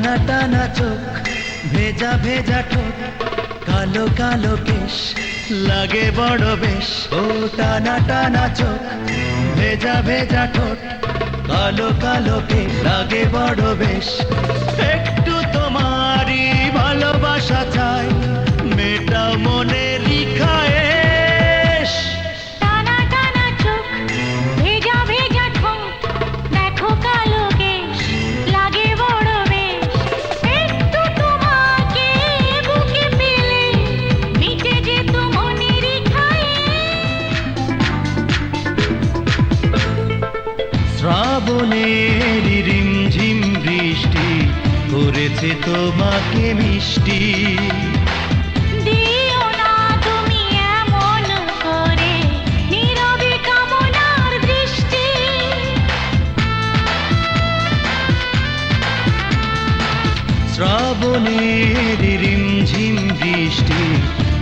টানা টানা চোখ, ভেজা ভেজা ঠোঁট, কালো কালো কেশ, লাগে বড় বেশ। ও টানা টানা চোখ, ভেজা ভেজা ঠোঁট, কালো কালো কেশ, লাগে বড় বেশ। একটু তোমারই ভালোবাসা চাই, মেটাও মনের খায়েশ। টানা টানা চোখ, ভেজা ভেজা ঠোঁট, দেখো কালো কেশ, লাগে বড় বেশ। একটু তোমাকে বুকে পেলে মিটে যেত মনের খায়েশ। শ্রাবণের রিমঝিম বৃষ্টি করেছে তোমাকে মিষ্টি। দিও না তুমি এমন করে নীরবে কামনার দৃষ্টি। শ্রাবণের রিমঝিম বৃষ্টি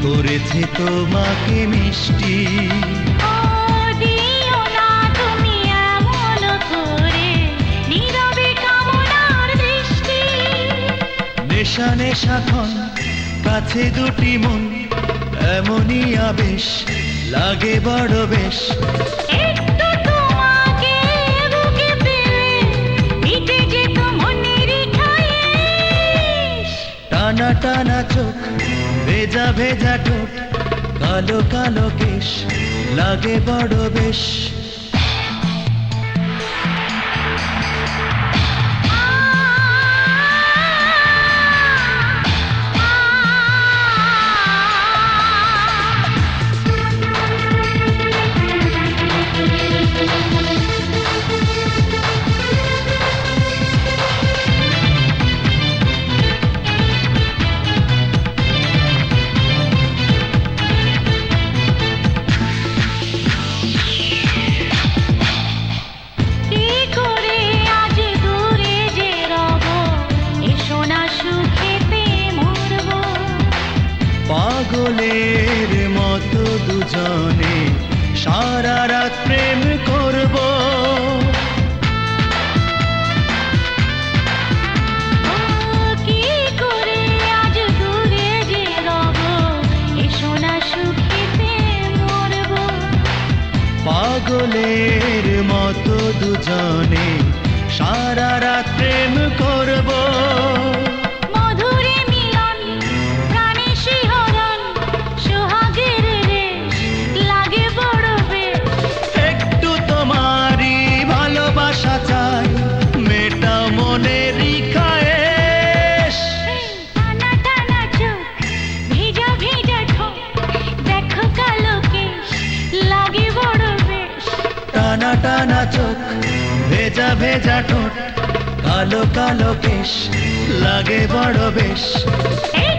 করেছে তোমাকে মিষ্টি। ও দিও না তুমি এমন করে নীরবে কামনার দৃষ্টি। নেশা নেশাক্ষণ, কাছে দুটি মন, এমনই আবেশ, লাগে বড় বেশ। একটু তোমাকে বুকে পেলে মিটে যেত মনের খায়েশ। টানা টানা চোখ, ভেজা ভেজা ঠোঁট, কালো কালো কেশ, লাগে বড় বেশ। কি করে আজ দূরে যে রব, এসো না সুখেতে মরব। পাগলের মতো দুজনে সারা রাত প্রেম করব। কি করে আজ দূরে যে রব, এসো না সুখেতে মরব। পাগলের মতো দুজনে সারা রাত প্রেম করব। মধুরে মিলন, প্রাণে শিহরণ, সোহাগের রেশ, লাগে বড় বেশ। একটু তোমারই ভালোবাসা চাই, মেটাও মনের খায়েশ। টানা টানা চোখ, ভেজা ভেজা ঠোঁট, দেখো কালো কেশ, লাগে বড় বেশ। টানা টানা চোখ, ভেজা ভেজা ঠোঁট, কালো কালো কেশ, লাগে বড় বেশ। এই